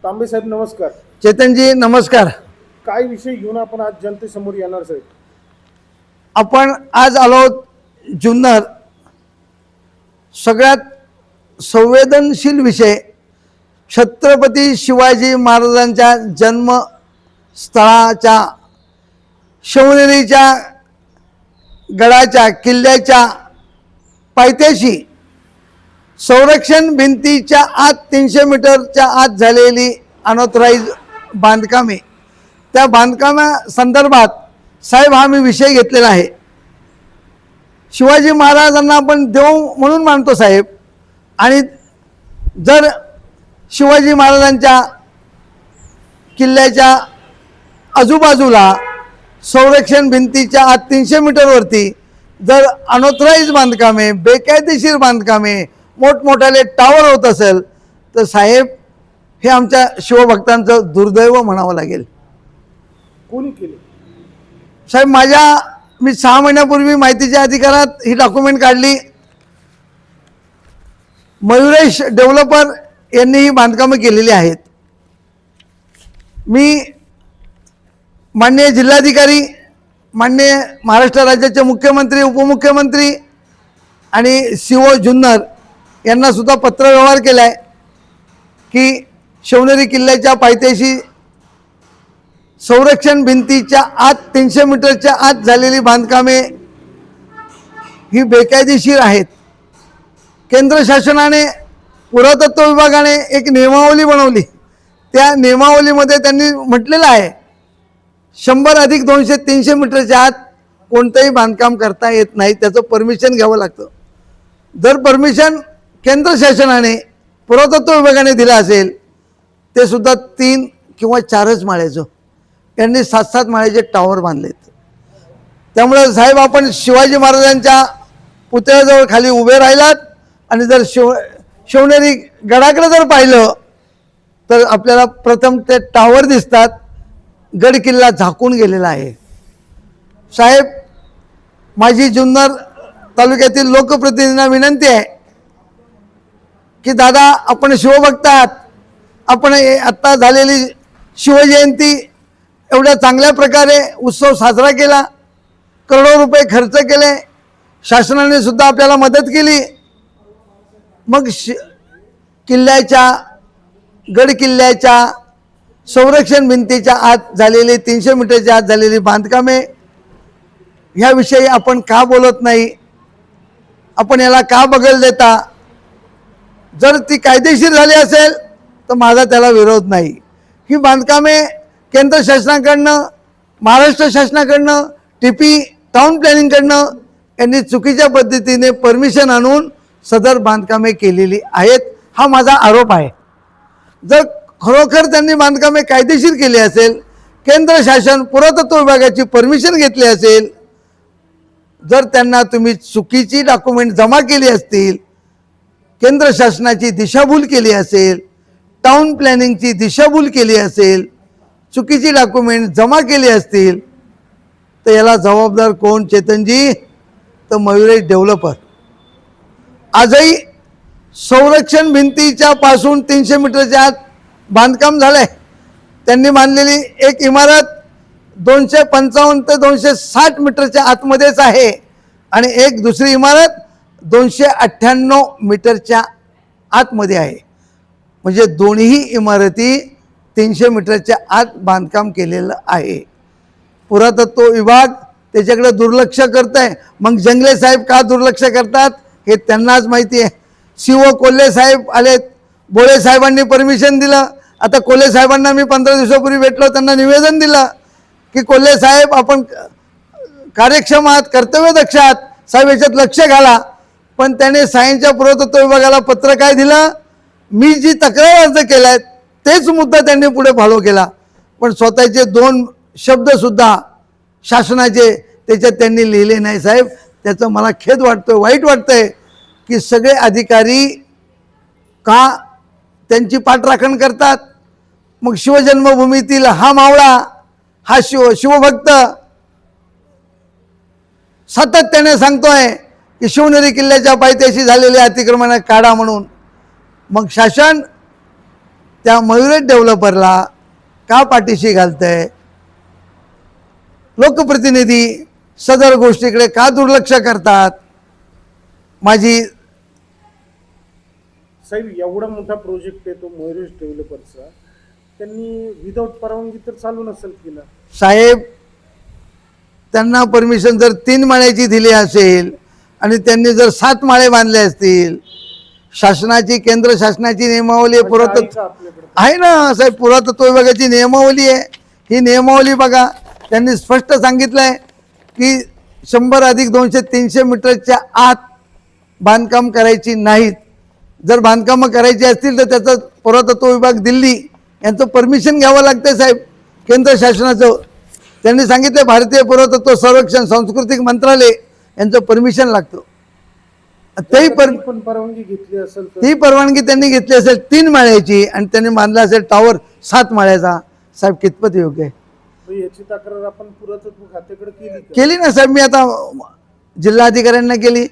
तांबे साहेब नमस्कार. चेतनजी नमस्कार. काय विषय घेऊन आपण आज जनतेसमोर येणार साहेब? आपण आज आलो जुन्नर, सगळ्यात संवेदनशील विषय छत्रपती शिवाजी महाराजांच्या जन्मस्थळाच्या शिवनेरीच्या गडाच्या किल्ल्याच्या पायथ्याशी संरक्षण भिंतीच्या आत 300 मीटरच्या आत झालेली अनऑथराइज बांधकामे, त्या बांधकामा संदर्भात साहेब हा मी विषय घेतलेला आहे. शिवाजी महाराजांना आपण देव म्हणून मानतो साहेब, आणि जर शिवाजी महाराजांच्या किल्ल्याच्या आजूबाजूला संरक्षण भिंतीच्या आत 300 मीटरवरती जर अनऑथराइज बांधकामे, बेकायदेशीर बांधकामे, मोठमोठाले टावर होत असेल तर साहेब हे आमच्या शिवभक्तांचं दुर्दैव म्हणावं लागेल. कोणी केले साहेब? मी 6 महिन्यापूर्वी माहितीच्या अधिकारात ही डॉक्युमेंट काढली. मयुरेश डेव्हलपर यांनी ही बांधकामं केलेली आहेत. मी माननीय जिल्हाधिकारी, माननीय महाराष्ट्र राज्याचे मुख्यमंत्री, उपमुख्यमंत्री आणि CO जुन्नर यांना सुद्धा पत्रव्यवहार केला आहे की शिवनेरी किल्ल्याच्या पायथ्याशी संरक्षण भिंतीच्या आत 300 मीटरच्या आत झालेली बांधकामे ही बेकायदेशीर आहेत. केंद्र शासनाने, पुरातत्व विभागाने एक नियमावली बनवली. त्या नियमावलीमध्ये त्यांनी म्हटलेलं आहे 100 अधिक 200 300 मीटरच्या आत कोणतंही बांधकाम करता येत नाही, त्याचं परमिशन घ्यावं लागतं. जर परमिशन केंद्र शासनाने, पुरातत्व विभागाने दिलं असेल, ते सुद्धा 3 किंवा 4च माळ्याचं, यांनी 7-7 माळ्याचे टावर बांधलेत. त्यामुळे साहेब आपण शिवाजी महाराजांच्या पुतळ्याजवळ खाली उभे राहिलात आणि जर शिवनेरी गडाकडे जर पाहिलं तर आपल्याला प्रथम ते टावर दिसतात. गड किल्ला झाकून गेलेला आहे. साहेब, माझी जुन्नर तालुक्यातील लोकप्रतिनिधींना विनंती आहे की दादा, आपण शिवभक्त आहात, आपण आत्ता झालेली शिवजयंती एवढ्या चांगल्या प्रकारे उत्सव साजरा केला, करोडो रुपये खर्च केले, शासनाने सुद्धा आपल्याला मदत केली. मग किल्ल्याच्या, गड किल्ल्याच्या संरक्षण भिंतीच्या आत झालेली 300 मीटरच्या आत झालेली बांधकामे ह्याविषयी आपण का बोलत नाही? आपण याला का बगल देता? जर ती कायदेशीर झाली असेल तर माझा त्याला विरोध नाही. ही बांधकामे केंद्र शासनाकडनं, महाराष्ट्र शासनाकडनं, TP टाउन प्लॅनिंगकडनं यांनी चुकीच्या पद्धतीने परमिशन आणून सदर बांधकामे केलेली आहेत, हा माझा आरोप आहे. जर खरोखर त्यांनी बांधकामे कायदेशीर केली असेल, केंद्र शासन, पुरातत्व विभागाची परमिशन घेतली असेल, जर त्यांना तुम्ही चुकीची डॉक्युमेंट जमा केली असतील, केंद्र शासनाची दिशाभूल केली असेल, टाउन प्लॅनिंगची दिशाभूल केली असेल, चुकीची डॉक्युमेंट जमा केली असतील, तर याला जबाबदार कोण चेतनजी? तर मयुरेश डेव्हलपर. आजही संरक्षण भिंतीच्या पासून 300 मीटरच्या आत बांधकाम झालंय. त्यांनी बांधलेली एक इमारत 255 ते 260 मीटरच्या आतमध्येच आहे आणि एक दुसरी इमारत 298 मीटरच्या आतमध्ये आहे. म्हणजे दोन्ही इमारती 300 मीटरच्या आत बांधकाम केलेलं आहे. पुरातत्व विभाग त्याच्याकडे दुर्लक्ष करत आहे. मग जंगले साहेब का दुर्लक्ष करतात हे त्यांनाच माहिती आहे. CO कोल्हे साहेब आलेत, बोळे साहेबांनी परमिशन दिलं. आता कोल्हे साहेबांना मी 15 दिवसापूर्वी भेटलो, त्यांना निवेदन दिलं की कोल्हे साहेब आपण कार्यक्षम आहात, कर्तव्यदक्ष आहात, साहेब याच्यात लक्ष घाला. पण त्याने सायन्सच्या पुरातत्व विभागाला पत्र काय दिलं? मी जी तक्रार अर्ज केलाय तेच मुद्दा त्यांनी पुढे फॉलो केला, पण स्वतःचे 2 शब्दसुद्धा शासनाचे त्याच्यात त्यांनी लिहिले नाही. साहेब, त्याचं मला खेद वाटतोय, वाईट वाटतंय की सगळे अधिकारी का त्यांची पाठराखण करतात. मग शिवजन्मभूमीतील हा मावळा, हा शिवभक्त सातत्याने सांगतोय की शिवनेरी किल्ल्याच्या पायथ्याशी झालेल्या अतिक्रमण काढा म्हणून. मग शासन त्या मयुरेश डेव्हलपरला का पाठीशी घालतंय? लोकप्रतिनिधी सदर गोष्टीकडे का दुर्लक्ष करतात? माझी साहेब, एवढा मोठा प्रोजेक्ट आहे तो मयुरेश डेव्हलपरचा, त्यांनी विदाऊट परवानगी तर चालू नसेल केला. साहेब, त्यांना परमिशन जर 3 माळ्याची दिली असेल आणि त्यांनी जर 7 माळे बांधले असतील, शासनाची, केंद्र शासनाची नियमावली आहे, म्हणजे आहे पुरातत्व का आपल्याकडे? आहे ना साहेब, पुरातत्व विभागाची नियमावली आहे. ही नियमावली बघा, त्यांनी स्पष्ट सांगितलंय की 100 अधिक 200 300 मीटरच्या आत बांधकाम करायची नाहीत. जर बांधकामं करायची असतील तर त्याचं पुरातत्व विभाग दिल्ली यांचं परमिशन घ्यावं लागतं साहेब, केंद्र शासनाचं. त्यांनी सांगितलं भारतीय पुरातत्व संरक्षण सांस्कृतिक मंत्रालय यांचं परमिशन लागतं. तेही पण परवानगी घेतली असेल तर ती परवानगी त्यांनी घेतली असेल 3 माळ्याची आणि त्यांनी बांधला असेल टॉवर 7 माळ्याचा, साहेब कितपत योग्य आहे? मग याची तक्रार आपण पुरातत्व खात्याकडे केली का? केली ना साहेब. मी आता जिल्हाधिकाऱ्यांना केली,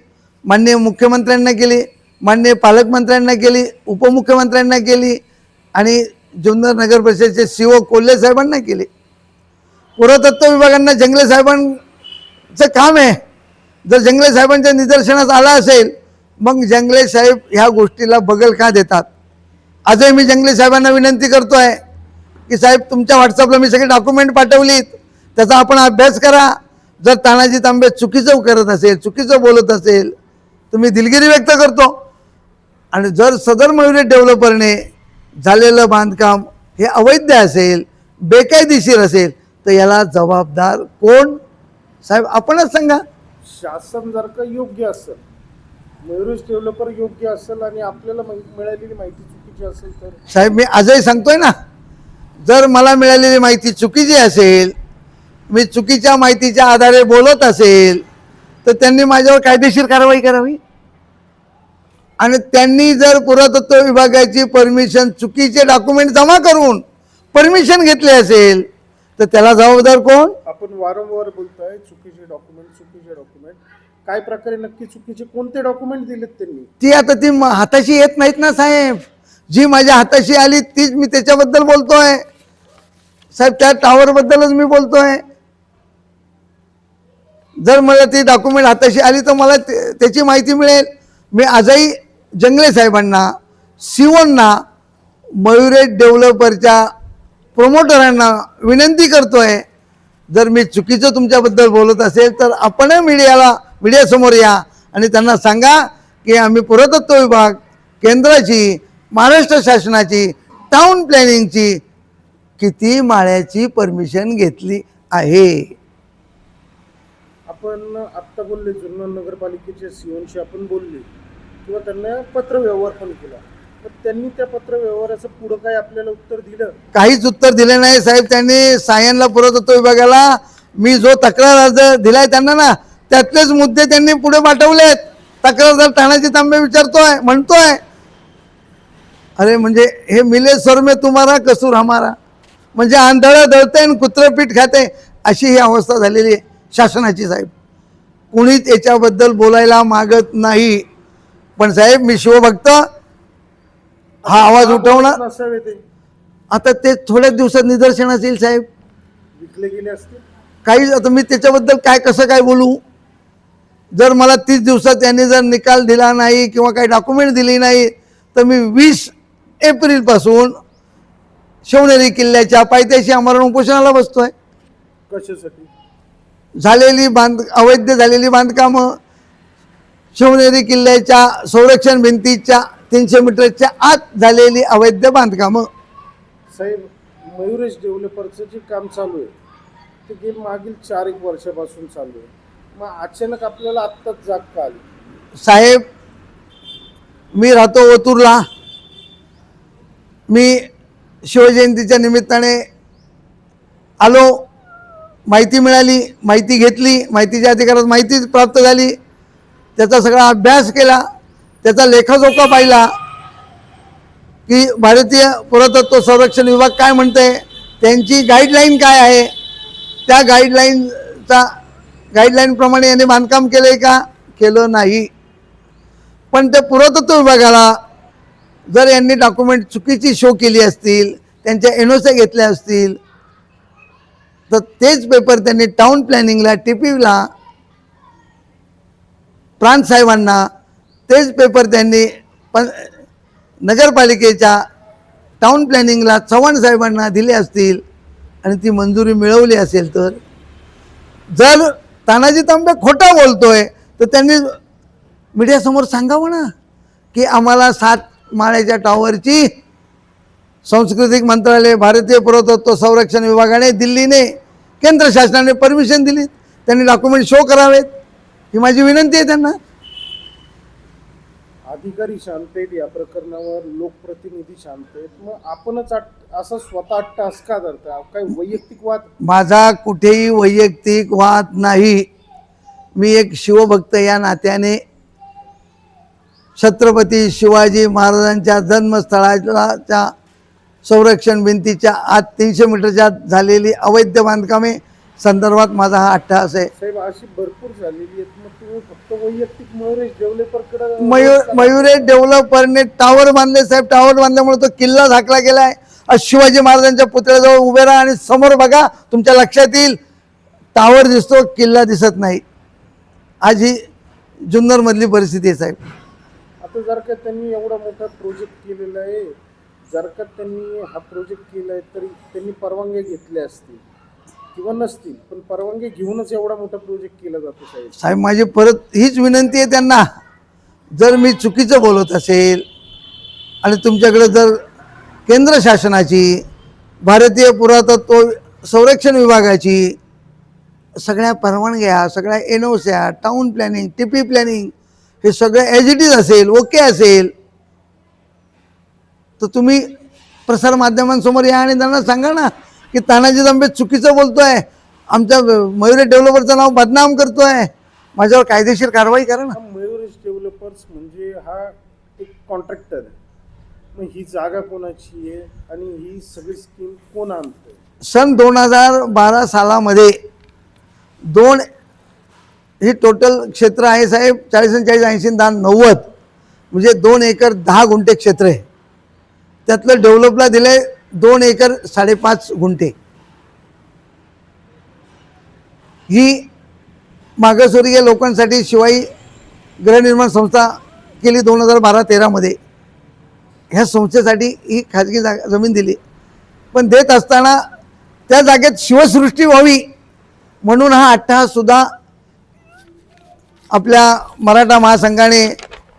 माननीय मुख्यमंत्र्यांना केली, माननीय पालकमंत्र्यांना केली, उपमुख्यमंत्र्यांना केली आणि जुन्नर नगर परिषदेचे CO कोल्हे साहेबांना केली. पुरातत्व विभागांना जंगले साहेबांचं काम आहे. जर जंगले साहेबांच्या निदर्शनास आला असेल, मग जंगले साहेब ह्या गोष्टीला बगल का देतात? आजही मी जंगले साहेबांना विनंती करतोय की साहेब, तुमच्या व्हॉट्सअपला मी सगळे डॉक्युमेंट पाठवलीत, त्याचा आपण अभ्यास करा. जर तानाजी तांबे चुकीचं करत असेल, चुकीचं बोलत असेल, तुम्ही दिलगिरी व्यक्त करतो. आणि जर सदर मयुरेश डेव्हलपरने झालेलं बांधकाम हे अवैध असेल, बेकायदेशीर असेल, तर याला जबाबदार कोण? साहेब आपणच सांगा. शासन जर का योग्य असेल, मयुरेश डेव्हलपर योग्य असेल आणि आपल्याला मिळालेली माहिती चुकीची असेल तर? साहेब मी आजही सांगतोय ना, जर मला मिळालेली माहिती चुकीची असेल, मी चुकीच्या माहितीच्या आधारे बोलत असेल, तर त्यांनी माझ्यावर कायदेशीर कारवाई करावी. आणि त्यांनी जर पुरातत्व विभागाची परमिशन, चुकीचे डॉक्युमेंट जमा करून परमिशन घेतले असेल, तर त्याला जबाबदार कोण? आपण वारंवार बोलतोय चुकीचे डॉक्युमेंट, काय प्रकारे नक्की चुकीचे कोणते डॉक्युमेंट दिलेत त्यांनी? ती आता ती हाताशी येत नाहीत ना साहेब. जी माझ्या हाताशी आली तीच मी त्याच्याबद्दल बोलतोय साहेब, त्या टॉवर बद्दलच मी बोलतोय. जर मला ती डॉक्युमेंट हाताशी आली तर मला त्याची माहिती मिळेल. मी आजही जंगले साहेबांना, COंना, मयुरेश डेव्हलपरच्या प्रमोटरांना विनंती करतोय, जर मी चुकीचं तुमच्याबद्दल बोलत असेल तर आपण मीडियासमोर या आणि त्यांना सांगा की आम्ही पुरातत्व विभाग, केंद्राची, महाराष्ट्र शासनाची, टाउन प्लॅनिंगची किती माळ्याची परमिशन घेतली आहे. आपण आत्ता बोलले जुन्नर नगरपालिकेच्या COंशी आपण बोलले किंवा त्यांना पत्रव्यवहार पण केला, तर त्यांनी त्या पत्रव्यवहाराचं पुढं काय आपल्याला उत्तर दिलं? काहीच उत्तर दिले नाही साहेब. त्यांनी सायनला पुरातत्व विभागाला मी जो तक्रार अर्ज दिलाय त्यांना ना, त्यातलेच मुद्दे त्यांनी पुढे पाठवलेत. तक्रारदार तानाजी तांबे म्हणतोय अरे म्हणजे हे मिले सर में तुम्हारा कसूर हमारा, म्हणजे आंधळं दळतंय आणि कुत्रं पीठ खाते, अशी ही अवस्था झालेली आहे शासनाची साहेब. कुणीच याच्याबद्दल बोलायला मागत नाही. पण साहेब मी शिवभक्त, हा आवाज उठवणार. नसावे ते आता ते थोड्या दिवसात निदर्शनास येईल साहेब. विकले गेले असते. काही आता मी त्याच्याबद्दल कसं काय बोलू? जर मला 30 दिवसात यांनी जर निकाल दिला नाही किंवा काही डॉक्युमेंट दिली नाही, तर मी 20 एप्रिलपासून शिवनेरी किल्ल्याच्या पायथ्याशी आमरण उपोषणाला बसतोय. कशासाठी? झालेली अवैध झालेली बांधकामं, शिवनेरी किल्ल्याच्या संरक्षण भिंतीच्या 300 मीटरच्या आत झालेली अवैध बांधकामं. साहेब, मयुरेश डेव्हलपरचं जे काम चालू आहे ते गेम मागील 4-1 वर्षापासून चालू आहे. मग अचानक आपल्याला आत्ताच जाग का आली? साहेब मी राहतो ओतूरला. मी शिवजयंतीच्या निमित्ताने आलो, माहिती मिळाली, माहिती घेतली, माहितीच्या अधिकारात माहिती प्राप्त झाली, त्याचा सगळा अभ्यास केला, त्याचा लेखाजोखा पाहिला की भारतीय पुरातत्व संरक्षण विभाग काय म्हणते, त्यांची गाईडलाईन काय आहे, त्या गाईडलाईनप्रमाणे यांनी बांधकाम केलं आहे का? केलं नाही. पण त्या पुरातत्व विभागाला जर यांनी डॉक्युमेंट चुकीची शो केली असतील, त्यांच्या एनओसी घेतल्या असतील, तर तेच पेपर त्यांनी टाउन प्लॅनिंगला, टीपीला, प्रांत साहेबांना तेच पेपर त्यांनी नगरपालिकेच्या टाउन प्लॅनिंगला चव्हाण साहेबांना दिले असतील आणि ती मंजुरी मिळवली असेल, तर जर तानाजी तांबे खोटा बोलतोय तर त्यांनी मीडियासमोर सांगावं ना की आम्हाला 7 माळ्याच्या टॉवरची सांस्कृतिक मंत्रालय, भारतीय पुरातत्व संरक्षण विभागाने, दिल्लीने, केंद्र शासनाने परमिशन दिली, त्यांनी डॉक्युमेंट शो करावेत, ही माझी विनंती आहे त्यांना. अधिकारी शांत आहेत या प्रकरणावर, लोकप्रतिनिधी शांत आहेत, मग आपणच असं स्वतः अट्टहास का धरता? काही वैयक्तिक वाद? माझा कुठेही वैयक्तिक वाद नाही. मी एक शिवभक्त या नात्याने छत्रपती शिवाजी महाराजांच्या जन्मस्थळाच्या संरक्षण भिंतीच्या आत 300 मीटरच्या आत झालेली अवैध बांधकामे संदर्भात माझा हा अट्टहास आहे. साहेब अशी भरपूर झालेली आहेत, मग तुम्ही फक्त वैयक्तिक मयुरेश डेव्हलपरकडे मयुरेश डेव्हलपरने टावर बांधले साहेब. टावर बांधल्यामुळे तो किल्ला झाकला गेलाय. आज शिवाजी महाराजांच्या पुतळ्याजवळ उभे राहा आणि समोर बघा, तुमच्या लक्षात येईल टावर दिसतो, किल्ला दिसत नाही. आज ही जुन्नर मधली परिस्थिती आहे साहेब. आता जर का त्यांनी एवढा मोठा प्रोजेक्ट केलेला आहे, जर का त्यांनी हा प्रोजेक्ट केला आहे तरी त्यांनी परवानगी घेतल्या असतील किंवा नसतील, पण परवानगी घेऊनच एवढा मोठा प्रोजेक्ट केला जातो साहेब. साहेब माझी परत हीच विनंती आहे त्यांना, जर मी चुकीचं बोलत असेल आणि तुमच्याकडे जर केंद्र शासनाची, भारतीय पुरातत्व संरक्षण विभागाची सगळ्या परवानग्या, सगळ्या एनओस्या, टाउन प्लॅनिंग, टीपी प्लॅनिंग हे सगळं ॲज इट इज असेल, ओके असेल, तर तुम्ही प्रसारमाध्यमांसमोर या आणि त्यांना सांगा ना की तानाजी तांबे चुकीचं बोलतोय, आमच्या मयुरेश डेव्हलपरचं नाव बदनाम करतोय, माझ्यावर कायदेशीर कारवाई करा ना. मयुरेश डेव्हलपर्स म्हणजे हा एक कॉन्ट्रॅक्टर आहे, मग ही जागा कोणाची आहे आणि ही सगळी स्कीम कोण आणतंय? सन 2012 सालामध्ये ही टोटल क्षेत्र आहे साहेब 40 आणि 40 80 10 90 म्हणजे 2 एकर 10 गुंठे क्षेत्र आहे. त्यातलं डेव्हलपला दिले 2 एकर 5.5 गुंठे. ही मागासवर्गीय लोकांसाठी शिवाई गृहनिर्माण संस्था केली 2012-13 मध्ये. ह्या संस्थेसाठी ही खाजगी जमीन दिली, पण देत असताना त्या जागेत शिवसृष्टी व्हावी म्हणून हा अट्टहास सुद्धा आपल्या मराठा महासंघाने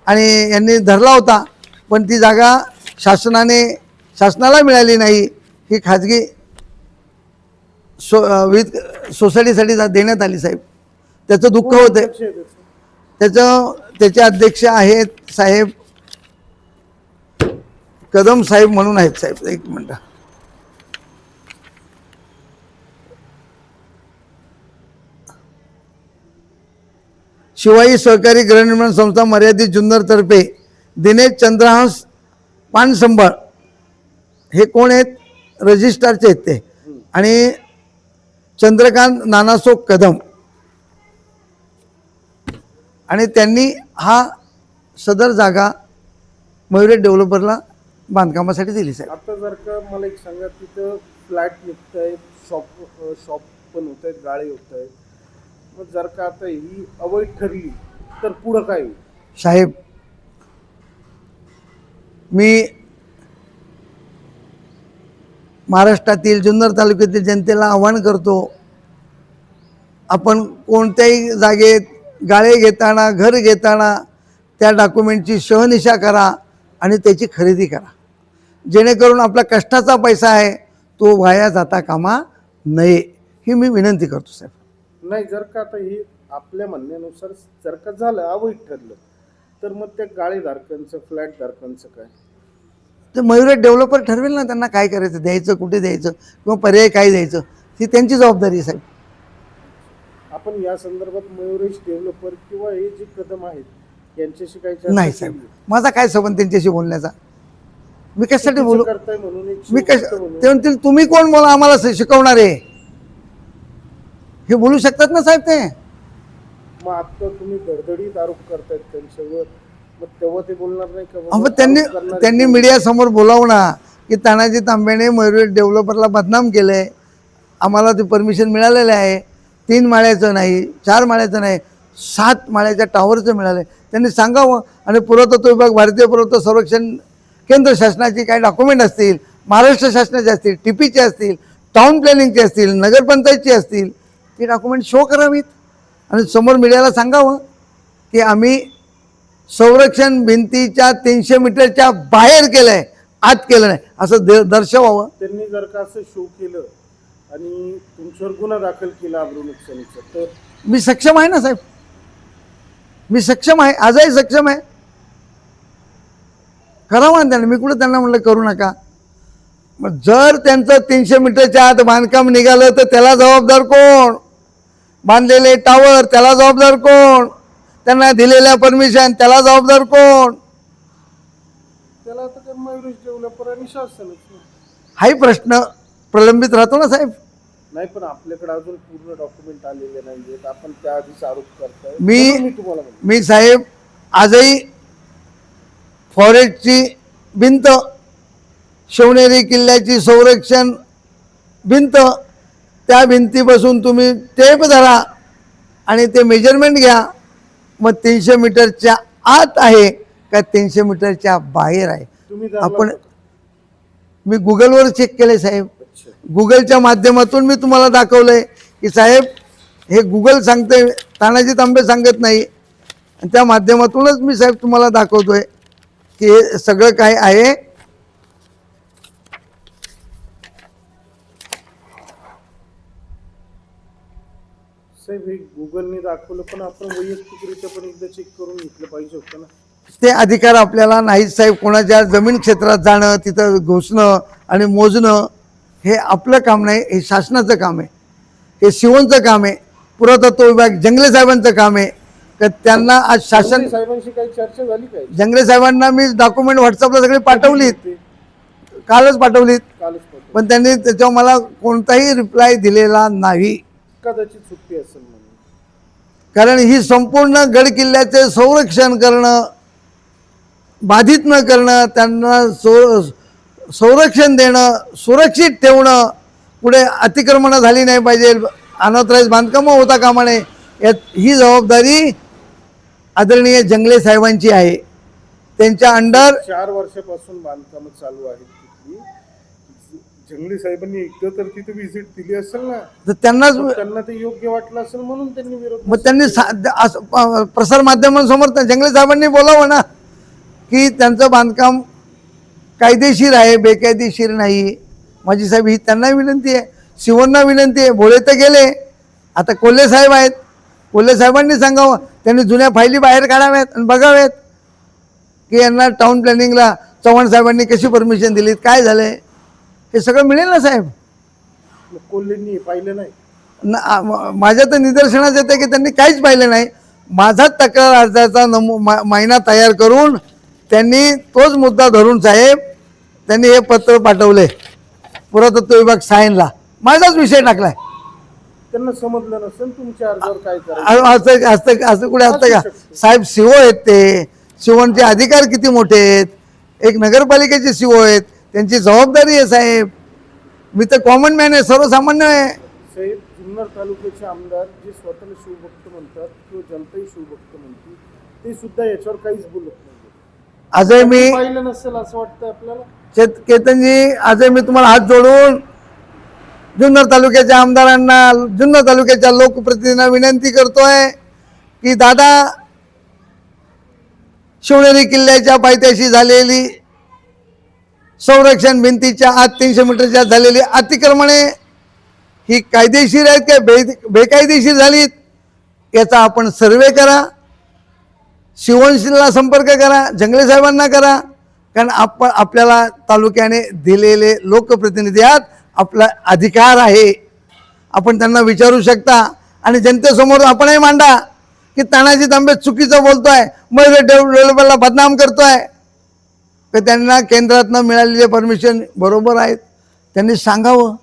आणि यांनी धरला होता, पण ती जागा शासनाला मिळाली नाही. ही खाजगी सोसायटीसाठी देण्यात आली साहेब. त्याचं दुःख होतं. त्याचे अध्यक्ष आहेत साहेब कदम साहेब म्हणून आहेत साहेब. एक मिनिट. शिवाई सहकारी गृहनिर्माण संस्था मर्यादित जुन्नर तर्फे दिनेश चंद्रहंस पानसंबळ हे कोण आहेत? रजिस्ट्रारचे आहेत ते. आणि चंद्रकांत नानासो कदम, आणि त्यांनी हा सदर जागा मयुरेश डेव्हलपरला बांधकामासाठी दिली साहेब. आता जर का मला एक सांगा, तिथं फ्लॅट निघत आहेत, शॉप पण होत आहेत, गाळे होत आहेत, मग जर का आता ही अवैध ठरली तर पुढं काय होईल? साहेब मी महाराष्ट्रातील जुन्नर तालुक्यातील जनतेला आवाहन करतो, आपण कोणत्याही जागेत गाळे घेताना, घर घेताना त्या डॉक्युमेंटची शहनिशा करा आणि त्याची खरेदी करा, जेणेकरून आपला कष्टाचा पैसा आहे तो वाया जाता कामा नये, ही मी विनंती करतो साहेब. नाही, जर का आता हे आपल्या म्हणण्यानुसार जर का झालं, अवैध ठरलं, तर मग त्या गाळेधारकांचं, फ्लॅट धारकांचं काय? तर मयुरेश डेव्हलपर ठरवेल ना त्यांना काय करायचं, द्यायचं कुठे द्यायचं किंवा पर्याय काय द्यायचं, ही त्यांची जबाबदारी आहे साहेब. आपण या संदर्भात मयुरेश डेव्हलपर किंवा हे जे कदम आहेत यांच्याशी काही चर्चा नाही केली? साहेब, माझा काय संबंध त्यांच्याशी बोलण्याचा? मी कशासाठी बोलू? करताय म्हणून एक मी शिवभक्त म्हणून. ते म्हणतील तुम्ही कोण मला आम्हाला शिकवणार आहे, हे बोलू शकतात ना साहेब ते. मग आता तुम्ही धडधडीत आरोप करतायत त्यांच्यावर, मग तेव्हा ते बोलणार नाही का अहो, बाबा, मग त्यांनी आरोप करणारे त्यांनी कोण? मीडिया समोर बोलावं ना की तानाजी तांबेने मयुर डेव्हलपरला बदनाम केलंय, आम्हाला ती परमिशन मिळालेलं आहे, 3 माळ्याचं नाही, 4 माळ्याचं नाही, 7 माळ्याच्या टावरचं मिळालं. त्यांनी सांगावं. आणि पुरातत्व विभाग, भारतीय पुरातत्व संरक्षण केंद्र शासनाची काही डॉक्युमेंट असतील, महाराष्ट्र शासनाचे असतील, टीपीचे असतील, टाउन प्लॅनिंगचे असतील, नगरपंचायतचे असतील, ती डॉक्युमेंट शो करावीत आणि समोर मीडियाला सांगावं की आम्ही संरक्षण भिंतीच्या 300 मीटरच्या बाहेर केलंय, आत केलं नाही, असं दर्शवावं. त्यांनी जर का असं शो केलं आणि तुमच्यावर गुन्हा दाखल केला अब्रू नुकसानीचा, तर मी सक्षम आहे ना साहेब, मी सक्षम आहे, आजही सक्षम आहे. करावं ना त्यांना, मी कुठं त्यांना म्हटलं करू नका. मग जर त्यांचं 300 मीटरच्या आत बांधकाम निघालं तर त्याला जबाबदार कोण? बांधलेले टावर त्याला जबाबदार कोण? त्यांना दिलेल्या परमिशन त्याला जबाबदार कोण? त्याला आता काय मयुरेश डेव्हलपर आणि शासनच ना. हाही प्रश्न प्रलंबित राहतो ना साहेब. नाही, पण आपल्याकडे अजून पूर्ण डॉक्युमेंट आलेले नाहीयेत, आपण त्याआधीच आरोप करताय. मी म्हणून मी तुम्हाला म्हणतो. मी साहेब आजही फॉरेस्टची भिंत, शिवनेरी किल्ल्याची संरक्षण भिंत, त्या भिंतीपासून तुम्ही टेप धरा आणि ते मेजरमेंट घ्या. मग 300 मीटरच्या आत आहे का 300 मीटरच्या बाहेर आहे? तुम्ही धरला आपण होता का? मी गुगलवर चेक केले साहेब. अच्छा. गुगलच्या माध्यमातून मी तुम्हाला दाखवलंय की साहेब हे गुगल सांगते, तानाजी तांबे सांगत नाही. आणि त्या माध्यमातूनच मी साहेब तुम्हाला दाखवतोय की हे सगळं काय आहे. साहेब, हे गुगलने दाखवलं, पण आपण वैयक्तिकरित्या पण एकदा चेक करून घेतलं पाहिजे होतं ना. ते अधिकार आपल्याला नाहीत साहेब. कोणाच्या जमीन क्षेत्रात जाणं, तिथं घुसणं आणि मोजणं हे आपलं काम नाही, हे शासनाचं काम आहे, हे शिवणचं काम आहे, पुरातत्व विभाग जंगले साहेबांचं काम आहे. तर त्यांना आज शासन, जंगले साहेबांशी काही चर्चा झाली काय? जंगले साहेबांना मी डॉक्युमेंट व्हॉट्सअपला सगळी पाठवलीत, ते कालच पाठवलीत, कालच पाठवलं. पण त्यांनी त्याच्यावर मला कोणताही रिप्लाय दिलेला नाही. कदाचित सुट्टी असेल म्हणून. कारण ही संपूर्ण गड किल्ल्याचे संरक्षण करणं, बाधित न करणं, त्यांना संरक्षण देणं, सुरक्षित ठेवणं, पुढे अतिक्रमणं झाली नाही पाहिजे, अनॉथराईज बांधकामं होता कामा नये, यात ही जबाबदारी आदरणीय जंगले साहेबांची आहे. त्यांच्या अंडर 4 वर्षापासून बांधकाम चालू आहेत तिथली. जंगली साहेबांनी एकदा तर तिथे व्हिजिट दिली असेल ना, तर त्यांनाच, मग त्यांना ते योग्य वाटलं असेल म्हणून त्यांनी विरोध. मग त्यांनी प्रसार माध्यमांसमोर जंगले साहेबांनी बोलावं ना की त्यांचं बांधकाम कायदेशीर आहे, बेकायदेशीर नाही. माझी साहेब ही त्यांना विनंती आहे, शिवणना विनंती आहे. भोळे तर गेले, आता कोल्हे साहेब आहेत, कोल्हे साहेबांनी सांगावं, त्यांनी जुन्या फायली बाहेर काढाव्यात आणि बघाव्यात की यांना टाउन प्लॅनिंगला चव्हाण साहेबांनी कशी परमिशन दिली, काय झालंय, हे सगळं मिळेल ना साहेब. मग कोल्हेंनी पाहिलं नाही. माझ्या तर निदर्शनास येतं की त्यांनी काहीच पाहिलं नाही. माझा तक्रार अर्जाचा महिना तयार करून त्यांनी तोच मुद्दा धरून साहेब त्यांनी हे पत्र पाठवले पुरातत्व विभाग सायनला, माझाच विषय टाकलाय. त्यांना समजलं नसेल तुमच्या अर्जावर काय करायचं. असं कुठे असतं का साहेब? सीओ आहेत ते, सीओचे अधिकार किती मोठे आहेत, एक नगरपालिकेचे सीओ आहेत, त्यांची जबाबदारी आहे साहेब. मी तर कॉमन मॅन आहे, सर्वसामान्य आहे साहेब. जुन्नर तालुक्याचे आमदार जे स्वतःला शिवभक्त म्हणतात किंवा जनताही शिवभक्त म्हणते, ते सुद्धा याच्यावर काहीच बोलत नाही. आजही मी पाहिलं नसेल असं वाटतं आपल्याला. केतनजी, आजही मी तुम्हाला हात जोडून जुन्नर तालुक्याच्या आमदारांना, जुन्नर तालुक्याच्या लोकप्रतिनिधींना विनंती करतोय की दादा, शिवनेरी किल्ल्याच्या पायथ्याशी झालेली संरक्षण भिंतीच्या आत 300 मीटरच्या झालेली अतिक्रमणे ही कायदेशीर आहेत का बेकायदेशीर झालीत, याचा आपण सर्वे करा, शिवणशीला संपर्क करा, जंगले साहेबांना करा. कारण आपल्याला तालुक्याने दिलेले लोकप्रतिनिधी आहात, आपला अधिकार आहे, आपण त्यांना विचारू शकता. आणि जनतेसमोर आपणही मांडा की तानाजी तांबे चुकीचं बोलतोय, मयुर डेव्हलपरला बदनाम करतोय, तर त्यांना केंद्रातनं मिळालेले परमिशन बरोबर आहेत, त्यांनी सांगावं.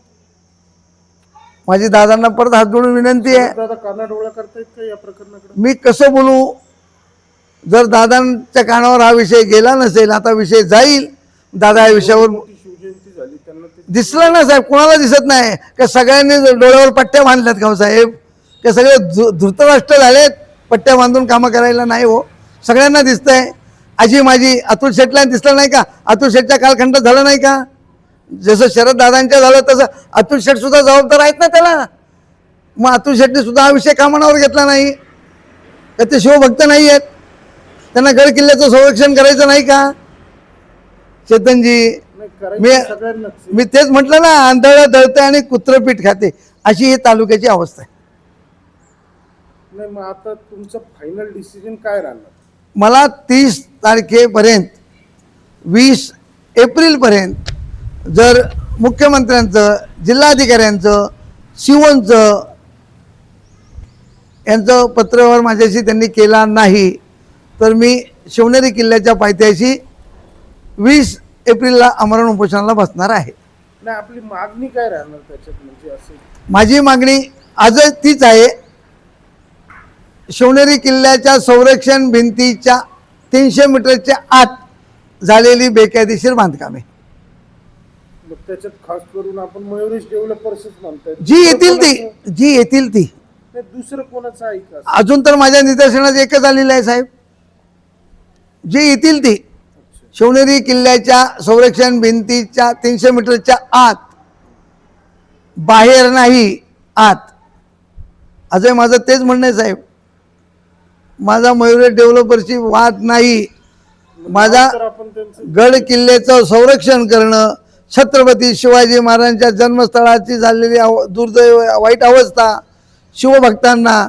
माझी दादांना परत हात जोडून विनंती आहे. दादा कानाडोळा करतायत का या प्रकरणाकडे? मी कसं बोलू? जर दादांच्या कानावर हा विषय गेला नसेल, आता विषय जाईल, दादा या विषयावर मोठी शिवजयंती झाली त्यांना ते दिसलं ना साहेब, कोणाला दिसत नाही का सगळ्यांनी डोळ्यावर पट्ट्या बांधल्यात का हो साहेब, का सगळे धृतराष्ट्र झालेत पट्ट्या बांधून कामं करायला? नाही हो, सगळ्यांना दिसतंय. आजी माझी अतुल शेटला दिसलं नाही का? अतुल शेटच्या कालखंडात झालं नाही का? जसं शरद दादांच्या झालं तसं अतुल शेट सुद्धा जबाबदार आहेत ना त्याला. मग अतुल शेटने सुद्धा हा विषय का मनावर घेतला नाही? का ते शिवभक्त नाही आहेत? त्यांना गड किल्ल्याचं संरक्षण करायचं नाही का? चेतनजी, नाही करायचं सगळ्यांनाच आहे. मी तेच म्हटलं ना, आंधळ दळते आणि कुत्रपीठ खाते, अशी ही तालुक्याची अवस्था आहे. नाही मग आता तुमचं फायनल डिसिजन काय राहणार? मला 30 तारखेपर्यंत 20 एप्रिलपर्यंत जर मुख्यमंत्र्यांचं, जिल्हाधिकाऱ्यांचं, शिवनचं यांचं पत्रावर माझ्याशी त्यांनी केला नाही तर मी शिवनेरी किल्ल्याच्या पायथ्याशी 20 एप्रिलला आमरण उपोषणाला बसणार आहे. नाही आपली मागणी काय राहणार त्याच्यात, म्हणजे असं? माझी मागणी आजच तीच आहे. शिवनेरी किल्ल्याच्या संरक्षण भिंतीच्या 300 मीटरच्या आत झालेली बेकायदेशीर बांधकामे मग त्याच्यात खास करून आपण मयुरेश डेव्हलपर्सच म्हणताय. जी येतील ती नाही दुसरं कोणाचं ऐका? अजून तर माझ्या निदर्शनात एकच आलेलं आहे साहेब, जी येतील ती. शिवनेरी किल्ल्याच्या संरक्षण भिंतीच्या 300 मीटरच्या आत, बाहेर नाही, आत. अजय माझं तेच म्हणणं आहे साहेब. माझा मयुरेश डेव्हलपर्सची वाद नाही. माझा तर आपण त्यांचं गड किल्ल्याचं संरक्षण करणं, छत्रपती शिवाजी महाराजांच्या जन्मस्थळाची झालेली दुर्दैव वाईट अवस्था, शिवभक्तांना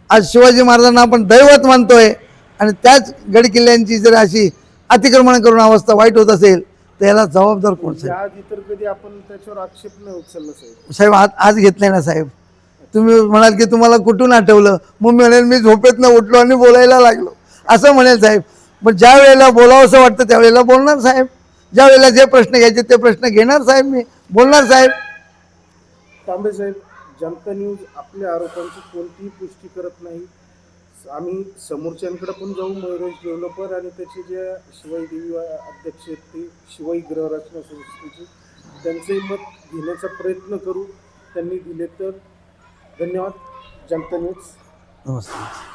आज शिवाजी महाराजांना आपण दैवत मानतोय आणि त्याच गड किल्ल्यांची जर अशी अतिक्रमण करून अवस्था वाईट होत असेल तर याला जबाबदार कोण साहेब? आधी तर कधी आपण त्याच्यावर आक्षेप नाही उचलला साहेब. साहेब आज घेतलंय ना साहेब. तुम्ही म्हणाल की तुम्हाला कुठून आठवलं, मग मी म्हणेल मी झोपेतनं उठलो आणि बोलायला लागलो असं म्हणेल साहेब. पण ज्या वेळेला बोलावं असं वाटतं त्यावेळेला बोलणार साहेब. ज्या वेळेला जे प्रश्न घ्यायचे ते प्रश्न घेणार साहेब, मी बोलणार साहेब. तांबे साहेब, जनता न्यूज आपल्या आरोपांची कोणतीही पुष्टी करत नाही. आम्ही समोरच्यांकडे पण जाऊ, मयुरेश डेव्हलपर आणि त्याचे जे शिवाई देवी अध्यक्ष आहेत ते शिवाई गृहरचना संस्थेचे, त्यांचंही मत घेण्याचा प्रयत्न करू. त्यांनी दिले तर धन्यवाद. जनता न्यूज. नमस्कार.